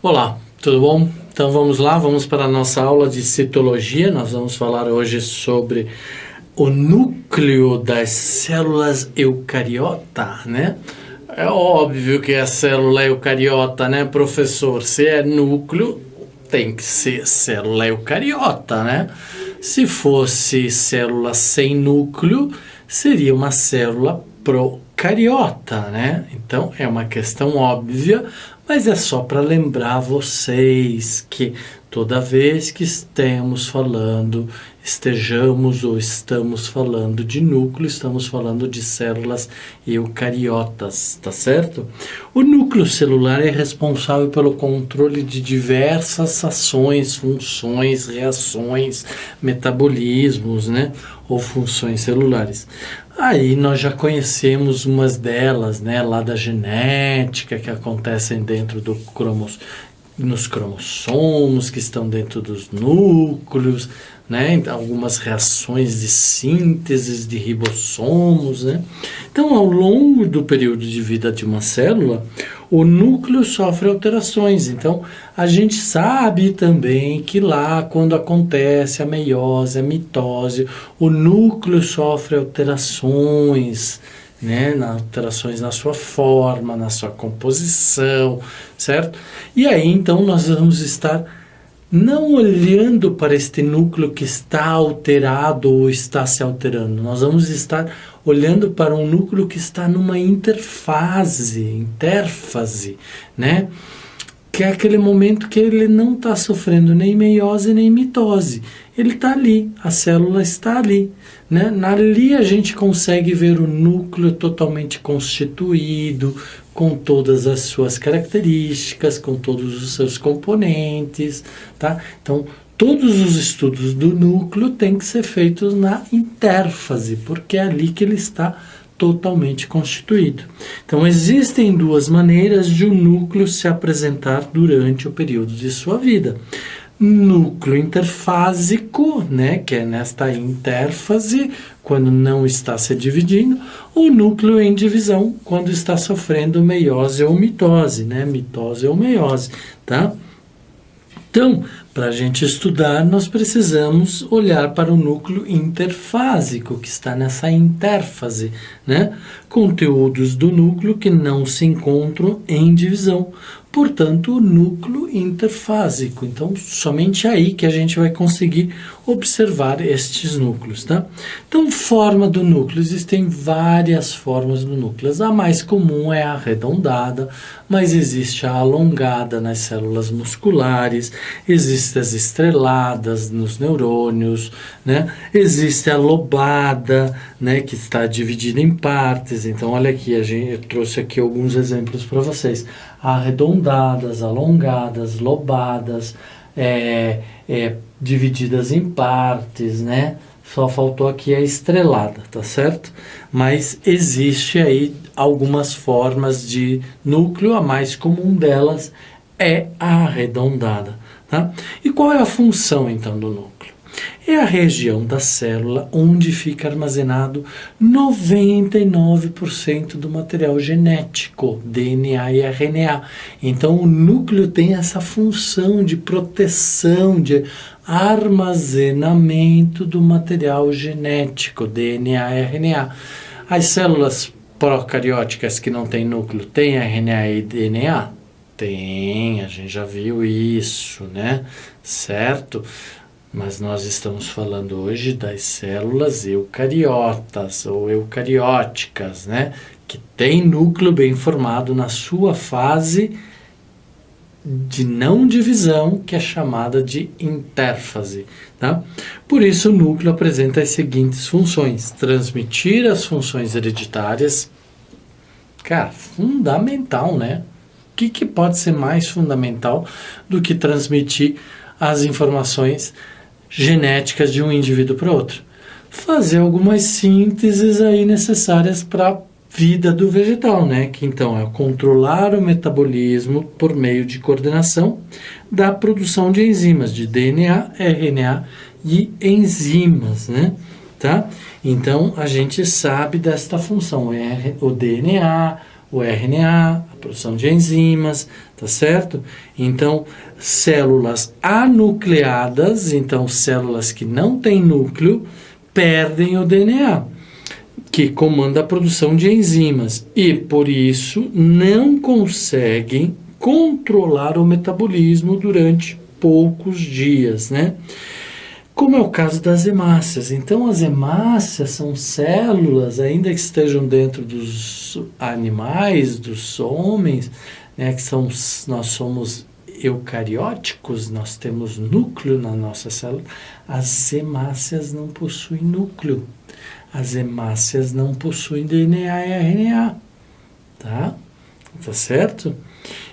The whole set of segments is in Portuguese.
Olá, tudo bom? Então vamos lá, vamos para a nossa aula de citologia. Nós vamos falar hoje sobre o núcleo das células eucariota, né? É óbvio que é a célula eucariota, né, professor? Se é núcleo, tem que ser célula eucariota, né? Se fosse célula sem núcleo, seria uma célula procariota, né? Então é uma questão óbvia, mas é só para lembrar vocês que toda vez que estamos falando de núcleo, estamos falando de células eucariotas, tá certo? O núcleo celular é responsável pelo controle de diversas ações, funções, reações, metabolismos, né? Ou funções celulares. Aí nós já conhecemos umas delas, né? Lá da genética, que acontecem dentro nos cromossomos, que estão dentro dos núcleos, né? Algumas reações de síntese de ribossomos, né? Então, ao longo do período de vida de uma célula, o núcleo sofre alterações. Então, a gente sabe também que lá, quando acontece a meiose, a mitose, o núcleo sofre alterações, né? Alterações na sua forma, na sua composição, certo? E aí, então, nós vamos estar não olhando para este núcleo que está alterado ou está se alterando. Nós vamos estar olhando para um núcleo que está numa interfase, né? Que é aquele momento que ele não está sofrendo nem meiose nem mitose. Ele está ali, a célula está ali, né? Ali a gente consegue ver o núcleo totalmente constituído, com todas as suas características, com todos os seus componentes, tá? Então, todos os estudos do núcleo têm que ser feitos na interfase, porque é ali que ele está totalmente constituído. Então, existem duas maneiras de um núcleo se apresentar durante o período de sua vida. Núcleo interfásico, né, que é nesta interfase, quando não está se dividindo, ou núcleo em divisão, quando está sofrendo meiose ou mitose, né, mitose ou meiose, tá? Então, para a gente estudar, nós precisamos olhar para o núcleo interfásico, que está nessa interfase, né? Conteúdos do núcleo que não se encontram em divisão. Portanto, o núcleo interfásico. Então, somente aí que a gente vai conseguir observar estes núcleos, tá? Então, forma do núcleo. Existem várias formas do núcleo. A mais comum é a arredondada, mas existe a alongada nas células musculares, existe as estreladas nos neurônios, né? Existe a lobada, né, que está dividida em partes. Então, olha aqui, eu trouxe aqui alguns exemplos para vocês. Arredondadas, alongadas, lobadas, divididas em partes, né? Só faltou aqui a estrelada, tá certo? Mas existe aí algumas formas de núcleo, a mais comum delas é a arredondada, tá? E qual é a função, então, do núcleo? É a região da célula onde fica armazenado 99% do material genético, DNA e RNA. Então, o núcleo tem essa função de proteção, de armazenamento do material genético, DNA e RNA. As células procarióticas que não têm núcleo, têm RNA e DNA? Tem, a gente já viu isso, né? Certo? Mas nós estamos falando hoje das células eucariotas ou eucarióticas, né? Que tem núcleo bem formado na sua fase de não divisão, que é chamada de interfase, tá? Por isso o núcleo apresenta as seguintes funções: transmitir as funções hereditárias. Cara, fundamental, né? O que pode ser mais fundamental do que transmitir as informações genéticas de um indivíduo para outro? Fazer algumas sínteses aí necessárias para a vida do vegetal, né? Que então é controlar o metabolismo por meio de coordenação da produção de enzimas, de DNA, RNA e enzimas, né? Tá? Então a gente sabe desta função, o DNA, o RNA, a produção de enzimas, tá certo? Então, células anucleadas, então células que não têm núcleo, perdem o DNA, que comanda a produção de enzimas, e por isso não conseguem controlar o metabolismo durante poucos dias, né? Como é o caso das hemácias. Então, as hemácias são células, ainda que estejam dentro dos animais, dos homens, né, nós somos eucarióticos, nós temos núcleo na nossa célula. As hemácias não possuem núcleo. As hemácias não possuem DNA e RNA, tá? Tá certo?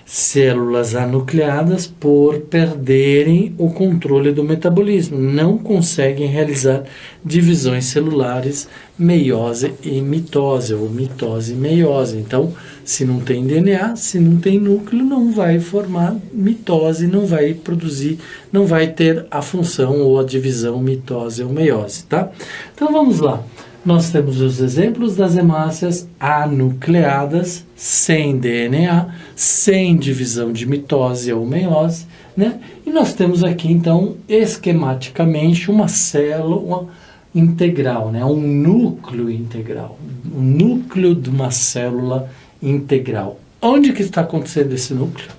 Células anucleadas, por perderem o controle do metabolismo, não conseguem realizar divisões celulares, meiose e mitose, ou mitose e meiose. Então, se não tem DNA, se não tem núcleo, não vai formar mitose, não vai produzir, não vai ter a função ou a divisão mitose ou meiose, tá? Então, vamos lá. Nós temos os exemplos das hemácias anucleadas, sem DNA, sem divisão de mitose ou meiose, né? E nós temos aqui, então, esquematicamente, uma célula integral, né? Um núcleo integral, um núcleo de uma célula integral. Onde que está acontecendo esse núcleo?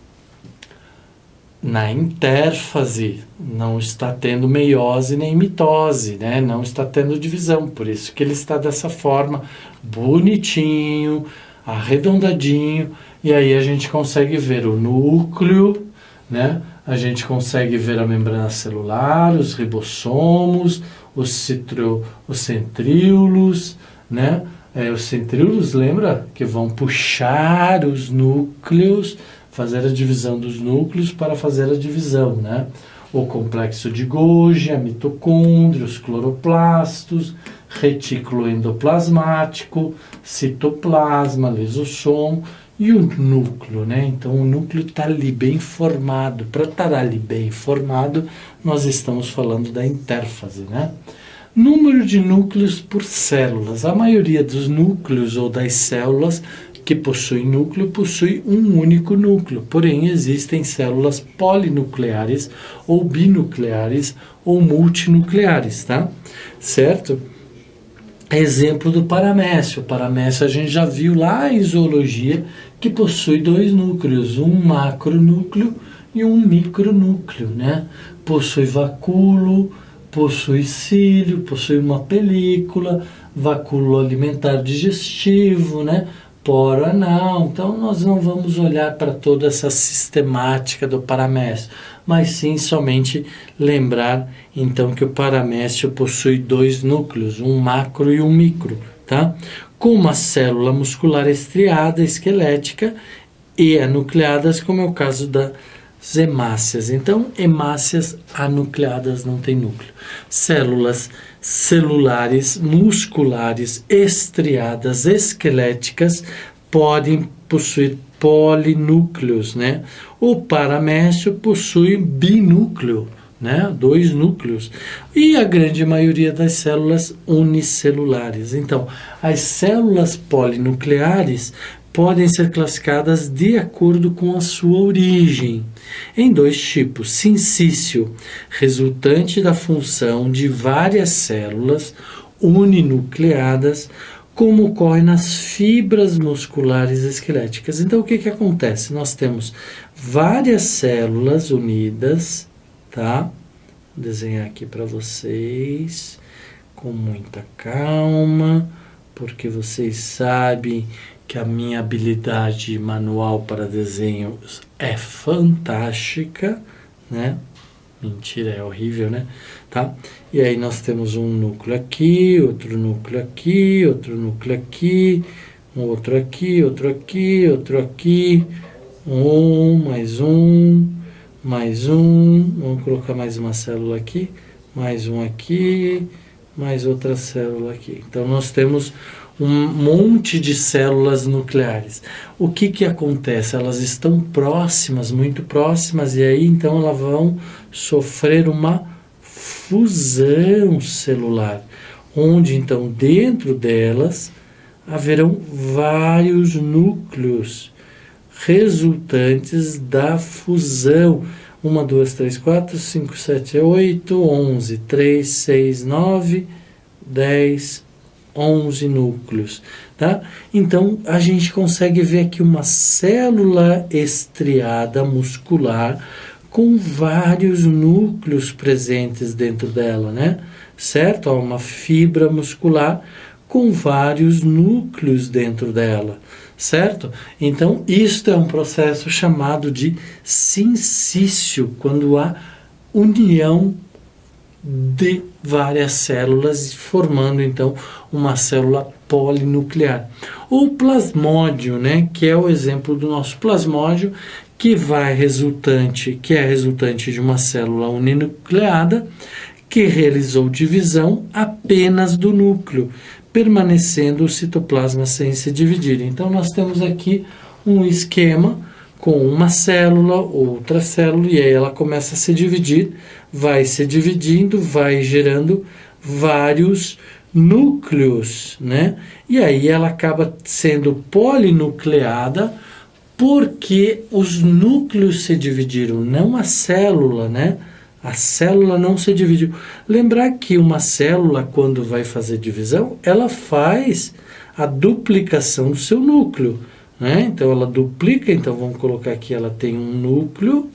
Na intérfase, não está tendo meiose nem mitose, né? Não está tendo divisão, por isso que ele está dessa forma, bonitinho, arredondadinho, e aí a gente consegue ver o núcleo, né? A gente consegue ver a membrana celular, os ribossomos, os centríolos, né? Os centríolos, lembra? Que vão puxar os núcleos, fazer a divisão dos núcleos para fazer a divisão, né? O complexo de Golgi, a mitocôndria, os cloroplastos, retículo endoplasmático, citoplasma, lisossomo e o núcleo, né? Então o núcleo está ali bem formado. Para estar ali bem formado, nós estamos falando da intérfase, né? Número de núcleos por células. A maioria dos núcleos ou das células que possuem núcleo, possui um único núcleo. Porém, existem células polinucleares, ou binucleares, ou multinucleares, tá? Certo? Exemplo do paramécio. O paramécio a gente já viu lá em zoologia, que possui dois núcleos, um macronúcleo e um micronúcleo, né? Possui vacúolo, possui cílio, possui uma película, vacúolo alimentar digestivo, né? Poro anal. Então, nós não vamos olhar para toda essa sistemática do paramécio, mas sim somente lembrar, então, que o paramécio possui dois núcleos, um macro e um micro, tá? Com uma célula muscular estriada, esquelética e anucleadas, como é o caso das hemácias. Então, hemácias anucleadas não têm núcleo. Células celulares, musculares, estriadas, esqueléticas, podem possuir polinúcleos, né? O paramécio possui binúcleo, né? Dois núcleos. E a grande maioria das células unicelulares. Então, as células polinucleares podem ser classificadas de acordo com a sua origem, em dois tipos: sincício, resultante da função de várias células uninucleadas, como ocorre nas fibras musculares esqueléticas. Então, o que acontece? Nós temos várias células unidas, tá? Vou desenhar aqui para vocês, com muita calma, porque vocês sabem que a minha habilidade manual para desenhos é fantástica, né? Mentira, é horrível, né? Tá? E aí nós temos um núcleo aqui, outro núcleo aqui, outro núcleo aqui, um outro aqui, outro aqui, outro aqui, mais um, vamos colocar mais uma célula aqui, mais um aqui, mais outra célula aqui. Então nós temos um monte de células nucleares. O que acontece? Elas estão próximas, muito próximas, e aí então elas vão sofrer uma fusão celular, onde então dentro delas haverão vários núcleos resultantes da fusão. 1, 2, 3, 4, 5, 7, 8, 11, 3, 6, 9, 10, 11 núcleos, tá? Então, a gente consegue ver aqui uma célula estriada muscular com vários núcleos presentes dentro dela, né? Certo? Ó, uma fibra muscular com vários núcleos dentro dela, certo? Então, isto é um processo chamado de sincício, quando há união de várias células, formando, então, uma célula polinuclear. O plasmódio, né, que é o exemplo do nosso plasmódio, que é resultante de uma célula uninucleada, que realizou divisão apenas do núcleo, permanecendo o citoplasma sem se dividir. Então, nós temos aqui um esquema com uma célula, outra célula, e aí ela começa a se dividir, vai se dividindo, vai gerando vários núcleos, né? E aí ela acaba sendo polinucleada porque os núcleos se dividiram, não a célula, né? A célula não se dividiu. Lembrar que uma célula, quando vai fazer divisão, ela faz a duplicação do seu núcleo, né? Então, ela duplica, então vamos colocar aqui, ela tem um núcleo,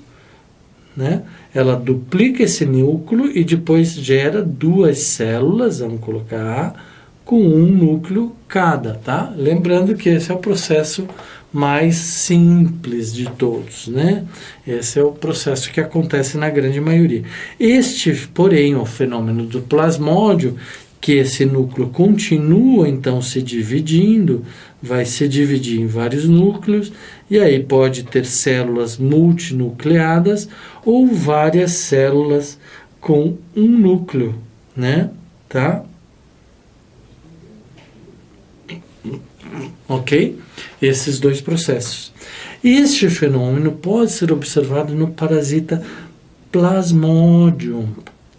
né? Ela duplica esse núcleo e depois gera duas células, vamos colocar A, com um núcleo cada, tá? Lembrando que esse é o processo mais simples de todos, né? Esse é o processo que acontece na grande maioria. Este, porém, o fenômeno do plasmódio, que esse núcleo continua, então, se dividindo, vai se dividir em vários núcleos, e aí pode ter células multinucleadas ou várias células com um núcleo, né? Tá? Ok? Esses dois processos. Este fenômeno pode ser observado no parasita Plasmodium,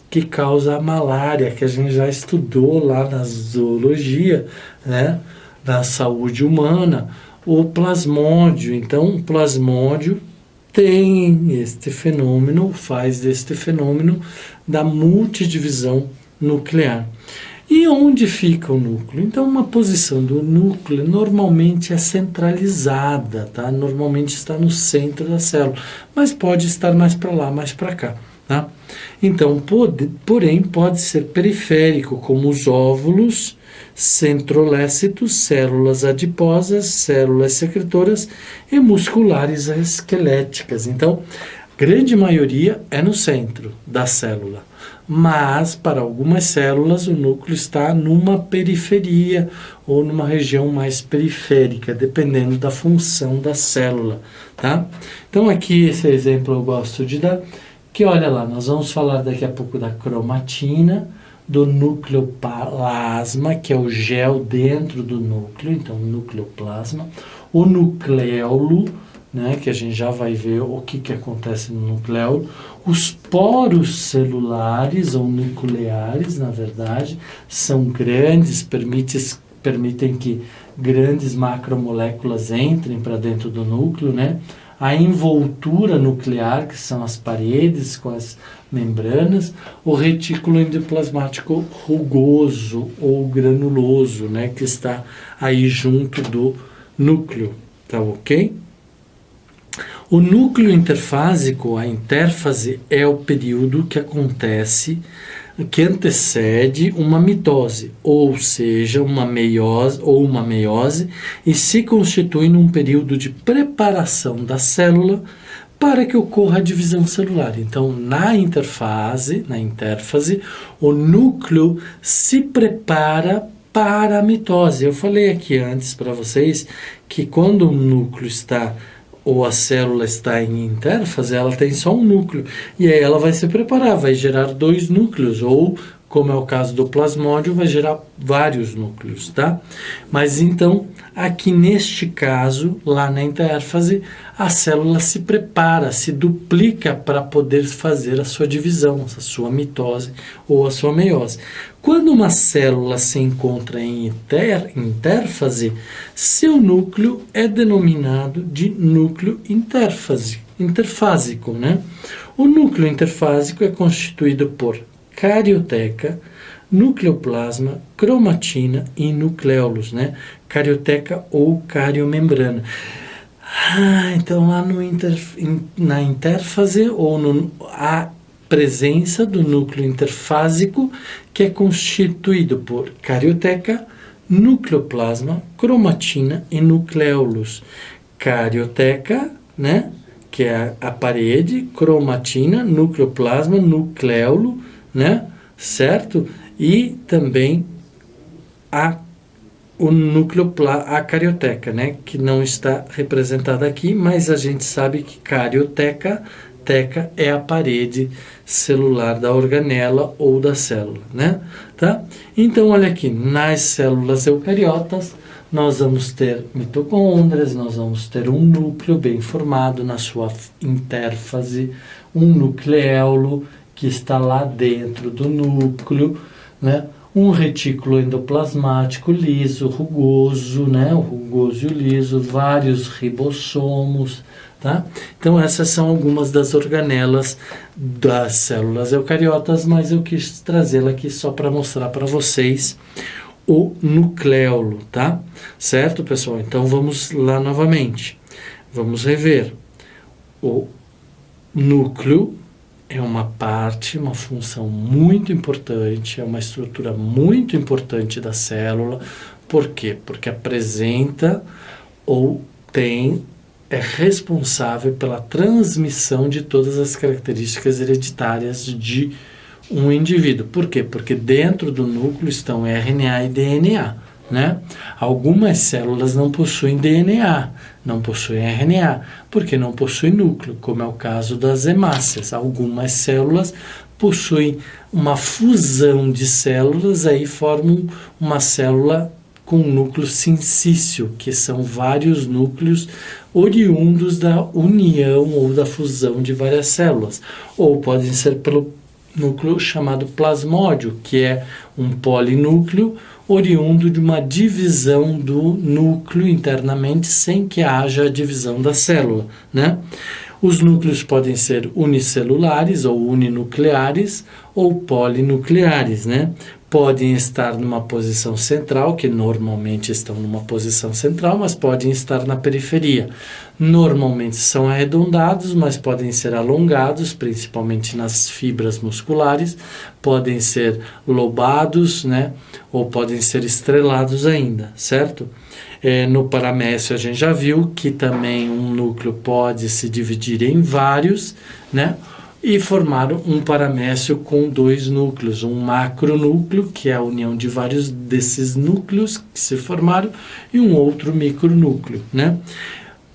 que causa a malária, que a gente já estudou lá na zoologia, né, da saúde humana, o plasmódio. Então, o plasmódio tem este fenômeno, faz deste fenômeno da multidivisão nuclear. E onde fica o núcleo? Então, uma posição do núcleo normalmente é centralizada, tá? Normalmente está no centro da célula, mas pode estar mais para lá, mais para cá, tá? Então, porém, pode ser periférico, como os óvulos, centrolécitos, células adiposas, células secretoras e musculares esqueléticas. Então, grande maioria é no centro da célula. Mas, para algumas células, o núcleo está numa periferia ou numa região mais periférica, dependendo da função da célula, tá? Então, aqui, esse exemplo eu gosto de dar, que olha lá, nós vamos falar daqui a pouco da cromatina, do nucleoplasma, que é o gel dentro do núcleo, então, nucleoplasma, o nucleolo, né, que a gente já vai ver o que acontece no nucleolo, os poros celulares ou nucleares, na verdade, são grandes, permitem que grandes macromoléculas entrem para dentro do núcleo, né? A envoltura nuclear, que são as paredes com as membranas, o retículo endoplasmático rugoso ou granuloso, né, que está aí junto do núcleo, tá ok? O núcleo interfásico, a intérfase, é o período que acontece, que antecede uma mitose, ou seja, uma meiose, e se constitui num período de preparação da célula para que ocorra a divisão celular. Então, na intérfase, o núcleo se prepara para a mitose. Eu falei aqui antes para vocês que quando o núcleo está ou a célula está em intérfase, ela tem só um núcleo, e aí ela vai se preparar, vai gerar dois núcleos, ou, como é o caso do plasmódio, vai gerar vários núcleos, tá? Mas então, Aqui neste caso, lá na intérfase, a célula se prepara, se duplica para poder fazer a sua divisão, a sua mitose ou a sua meiose. Quando uma célula se encontra em intérfase, seu núcleo é denominado de núcleo interfásico, né? O núcleo interfásico é constituído por carioteca, nucleoplasma, cromatina e nucleolos, né? Carioteca ou cariomembrana. Então lá na intérfase ou a presença do núcleo interfásico, que é constituído por carioteca, nucleoplasma, cromatina e nucleolos. Carioteca, né, que é a parede, cromatina, nucleoplasma, nucleolo, né, certo? E também a carioteca, né, que não está representada aqui, mas a gente sabe que carioteca é a parede celular da organela ou da célula, né? Tá? Então, olha aqui, nas células eucariotas, nós vamos ter mitocôndrias, nós vamos ter um núcleo bem formado na sua intérfase, um nucleolo que está lá dentro do núcleo, né? Um retículo endoplasmático liso, rugoso, né? O rugoso e o liso, vários ribossomos, tá? Então essas são algumas das organelas das células eucariotas, mas eu quis trazê-la aqui só para mostrar para vocês o nucleolo, tá? Certo, pessoal? Então vamos lá novamente. Vamos rever. O núcleo é uma parte, uma função muito importante, é uma estrutura muito importante da célula. Por quê? Porque apresenta ou é responsável pela transmissão de todas as características hereditárias de um indivíduo. Por quê? Porque dentro do núcleo estão RNA e DNA, né? Algumas células não possuem DNA, não possuem RNA, porque não possuem núcleo, como é o caso das hemácias. Algumas células possuem uma fusão de células, aí formam uma célula com núcleo sincício, que são vários núcleos oriundos da união ou da fusão de várias células, ou podem ser pelo núcleo chamado plasmódio, que é um polinúcleo oriundo de uma divisão do núcleo internamente sem que haja a divisão da célula, né? Os núcleos podem ser unicelulares ou uninucleares ou polinucleares, né? Podem estar numa posição central, que normalmente estão numa posição central, mas podem estar na periferia. Normalmente são arredondados, mas podem ser alongados, principalmente nas fibras musculares, podem ser lobados, né? Ou podem ser estrelados ainda, certo? No paramécio a gente já viu que também um núcleo pode se dividir em vários, né? E formar um paramécio com dois núcleos, um macronúcleo, que é a união de vários desses núcleos que se formaram, e um outro micronúcleo, né?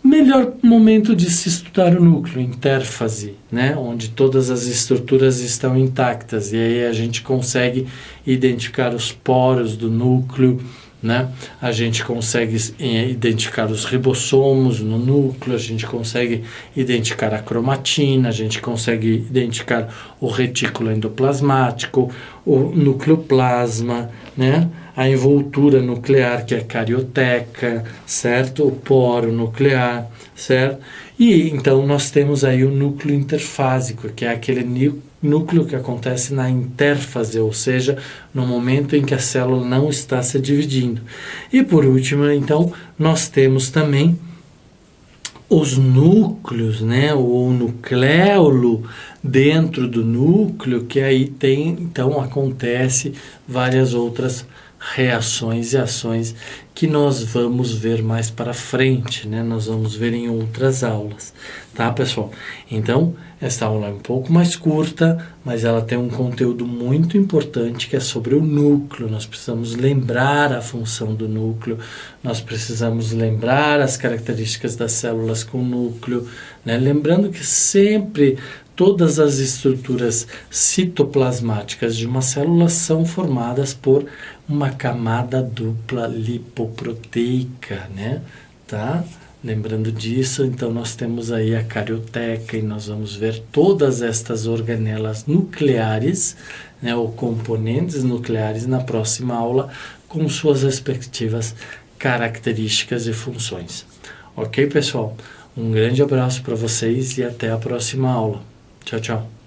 Melhor momento de se estudar o núcleo, intérfase, né? Onde todas as estruturas estão intactas, e aí a gente consegue identificar os poros do núcleo, né? A gente consegue identificar os ribossomos no núcleo, a gente consegue identificar a cromatina, a gente consegue identificar o retículo endoplasmático, o nucleoplasma, né? A envoltura nuclear, que é a carioteca, certo? O poro nuclear, certo? E então nós temos aí o núcleo interfásico, que é aquele núcleo que acontece na intérfase, ou seja, no momento em que a célula não está se dividindo. E por último, então, nós temos também os núcleos, né, ou nucleolo dentro do núcleo, que aí tem, então, acontece várias outras reações e ações que nós vamos ver mais para frente, né? Nós vamos ver em outras aulas, tá, pessoal? Então, essa aula é um pouco mais curta, mas ela tem um conteúdo muito importante que é sobre o núcleo. Nós precisamos lembrar a função do núcleo, nós precisamos lembrar as características das células com núcleo, né? Lembrando que sempre todas as estruturas citoplasmáticas de uma célula são formadas por uma camada dupla lipoproteica, né? Tá? Lembrando disso, então nós temos aí a carioteca e nós vamos ver todas estas organelas nucleares, né, ou componentes nucleares na próxima aula com suas respectivas características e funções. Ok, pessoal? Um grande abraço para vocês e até a próxima aula. Tchau, tchau.